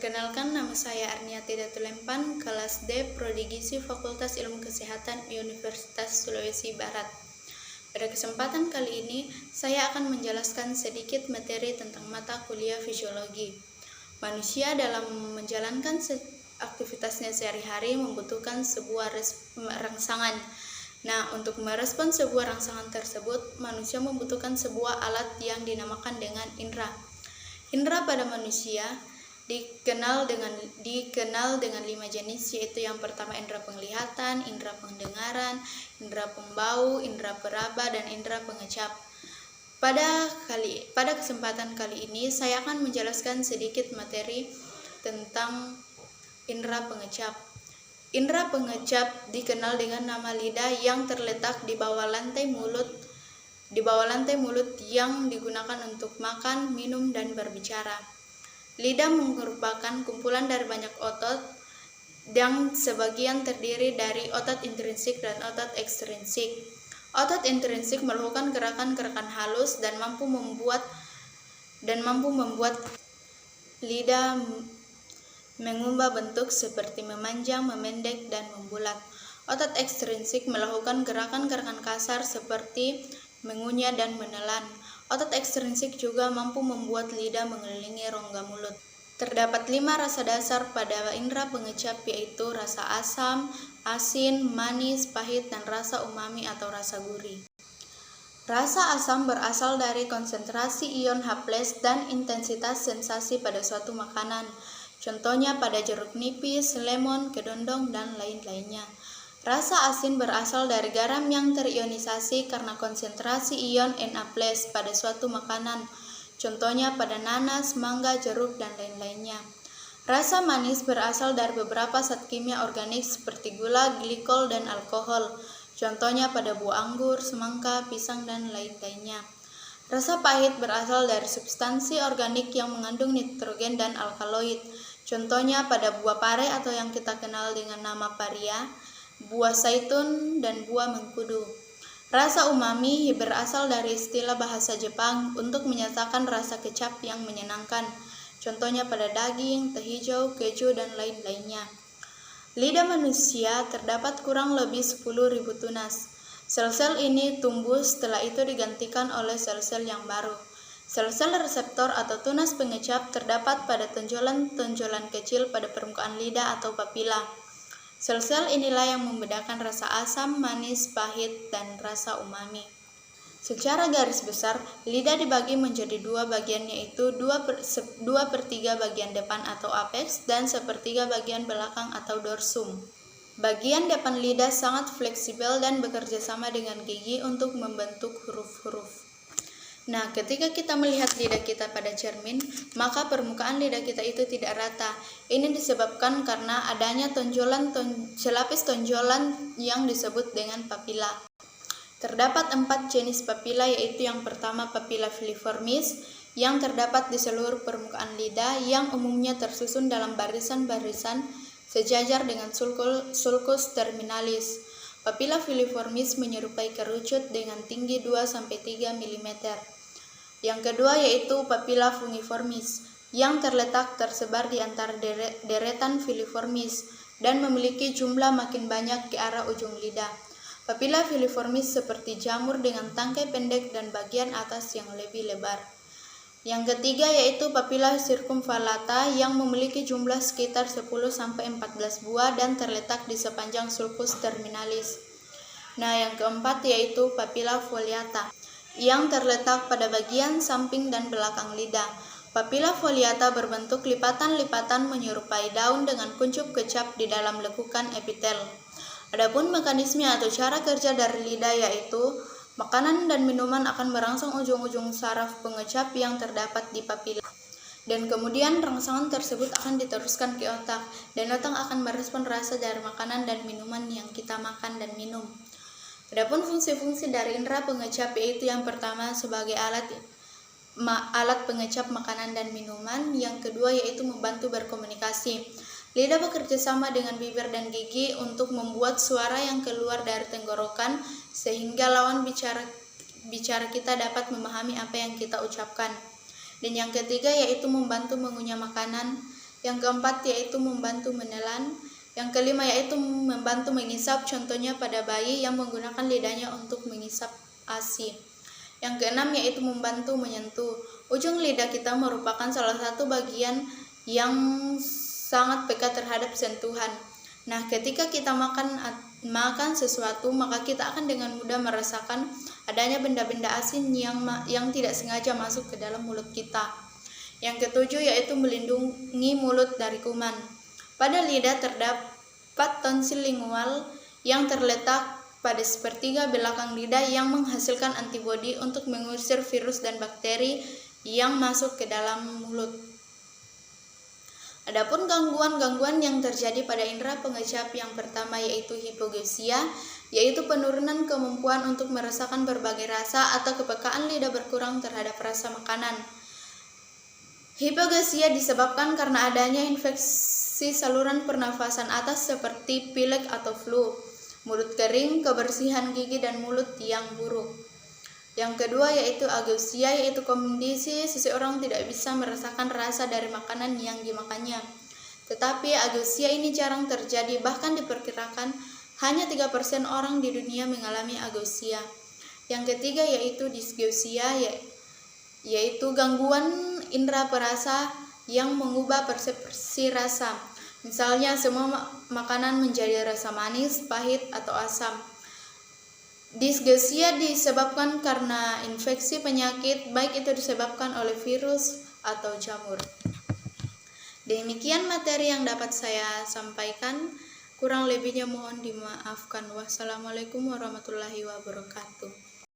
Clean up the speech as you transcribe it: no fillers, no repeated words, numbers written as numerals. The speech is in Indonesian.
Perkenalkan, nama saya Arniati Datulempan, kelas D, Prodi Gizi Fakultas Ilmu Kesehatan Universitas Sulawesi Barat. Pada kesempatan kali ini, saya akan menjelaskan sedikit materi tentang mata kuliah fisiologi. Manusia dalam menjalankan aktivitasnya sehari-hari membutuhkan sebuah rangsangan. Nah, untuk merespon sebuah rangsangan tersebut, manusia membutuhkan sebuah alat yang dinamakan dengan indera. Indera pada manusia dikenal dengan 5 jenis, yaitu yang pertama indera penglihatan, indera pendengaran, indera pembau, indera peraba, dan indera pengecap. Pada kesempatan kali ini saya akan menjelaskan sedikit materi tentang indera pengecap. Indera pengecap dikenal dengan nama lidah yang terletak di bawah lantai mulut yang digunakan untuk makan, minum, dan berbicara. Lidah merupakan kumpulan dari banyak otot yang sebagian terdiri dari otot intrinsik dan otot ekstrinsik. Otot intrinsik melakukan gerakan-gerakan halus dan mampu membuat lidah mengubah bentuk seperti memanjang, memendek, dan membulat. Otot ekstrinsik melakukan gerakan-gerakan kasar seperti mengunyah dan menelan. Otot ekstrinsik juga mampu membuat lidah mengelilingi rongga mulut. Terdapat 5 rasa dasar pada indera pengecap, yaitu rasa asam, asin, manis, pahit, dan rasa umami atau rasa gurih. Rasa asam berasal dari konsentrasi ion H+ dan intensitas sensasi pada suatu makanan. Contohnya pada jeruk nipis, lemon, kedondong, dan lain-lainnya. Rasa asin berasal dari garam yang terionisasi karena konsentrasi ion Na+ pada suatu makanan. Contohnya pada nanas, mangga, jeruk, dan lain-lainnya. Rasa manis berasal dari beberapa zat kimia organik seperti gula, glikol, dan alkohol. Contohnya pada buah anggur, semangka, pisang, dan lain-lainnya. Rasa pahit berasal dari substansi organik yang mengandung nitrogen dan alkaloid. Contohnya pada buah pare atau yang kita kenal dengan nama paria, buah zaitun, dan buah mengkudu. Rasa umami berasal dari istilah bahasa Jepang untuk menyatakan rasa kecap yang menyenangkan. Contohnya pada daging, teh hijau, keju, dan lain-lainnya. Lidah manusia terdapat kurang lebih 10.000 tunas. Sel-sel ini tumbuh setelah itu digantikan oleh sel-sel yang baru. Sel-sel reseptor atau tunas pengecap terdapat pada tonjolan-tonjolan kecil pada permukaan lidah atau papila. Sel-sel inilah yang membedakan rasa asam, manis, pahit, dan rasa umami. Secara garis besar, lidah dibagi menjadi 2 bagian, yaitu 2/3 bagian depan atau apex dan 1/3 bagian belakang atau dorsum. Bagian depan lidah sangat fleksibel dan bekerja sama dengan gigi untuk membentuk huruf-huruf. Nah, ketika kita melihat lidah kita pada cermin, maka permukaan lidah kita itu tidak rata. Ini disebabkan karena adanya selapis tonjolan yang disebut dengan papila. Terdapat 4 jenis papila, yaitu yang pertama papila filiformis yang terdapat di seluruh permukaan lidah yang umumnya tersusun dalam barisan-barisan sejajar dengan sulcus terminalis. Papila filiformis menyerupai kerucut dengan tinggi 2-3 mm. Yang kedua yaitu papila fungiformis yang tersebar di antara deretan filiformis dan memiliki jumlah makin banyak ke arah ujung lidah. Papila filiformis seperti jamur dengan tangkai pendek dan bagian atas yang lebih lebar. Yang ketiga yaitu papila circumvallata yang memiliki jumlah sekitar 10-14 buah dan terletak di sepanjang sulcus terminalis. Nah, yang keempat yaitu papila foliata yang terletak pada bagian samping dan belakang lidah. Papila foliata berbentuk lipatan-lipatan menyerupai daun dengan kuncup kecap di dalam lekukan epitel. Adapun mekanisme atau cara kerja dari lidah yaitu makanan dan minuman akan merangsang ujung-ujung saraf pengecap yang terdapat di papila. Dan kemudian rangsangan tersebut akan diteruskan ke otak, dan otak akan merespon rasa dari makanan dan minuman yang kita makan dan minum. Adapun fungsi-fungsi dari indera pengecap yaitu yang pertama sebagai alat pengecap makanan dan minuman, yang kedua yaitu membantu berkomunikasi. Lidah bekerja sama dengan bibir dan gigi untuk membuat suara yang keluar dari tenggorokan sehingga lawan bicara kita dapat memahami apa yang kita ucapkan. Dan yang ketiga yaitu membantu mengunyah makanan Yang keempat yaitu membantu menelan. Yang kelima yaitu membantu mengisap, contohnya pada bayi yang menggunakan lidahnya untuk mengisap ASI. Yang keenam yaitu membantu menyentuh. Ujung lidah kita merupakan salah satu bagian yang sangat peka terhadap sentuhan. Nah, ketika kita makan sesuatu, maka kita akan dengan mudah merasakan adanya benda-benda asin yang tidak sengaja masuk ke dalam mulut kita. Yang ketujuh yaitu melindungi mulut dari kuman. Pada lidah terdapat tonsil lingual yang terletak pada sepertiga belakang lidah yang menghasilkan antibodi untuk mengusir virus dan bakteri yang masuk ke dalam mulut. Adapun gangguan-gangguan yang terjadi pada indera pengecap yang pertama yaitu hipogeusia, yaitu penurunan kemampuan untuk merasakan berbagai rasa atau kepekaan lidah berkurang terhadap rasa makanan. Hipogeusia disebabkan karena adanya infeksi saluran pernafasan atas seperti pilek atau flu, mulut kering, kebersihan gigi dan mulut yang buruk. Yang kedua yaitu ageusia, yaitu kondisi seseorang tidak bisa merasakan rasa dari makanan yang dimakannya. Tetapi ageusia ini jarang terjadi, bahkan diperkirakan hanya 3% orang di dunia mengalami ageusia. Yang ketiga yaitu dysgeusia, yaitu gangguan indera perasa yang mengubah persepsi rasa. Misalnya semua makanan menjadi rasa manis, pahit, atau asam. Dysgeusia disebabkan karena infeksi penyakit, baik itu disebabkan oleh virus atau jamur. Demikian materi yang dapat saya sampaikan. Kurang lebihnya mohon dimaafkan. Wassalamualaikum warahmatullahi wabarakatuh.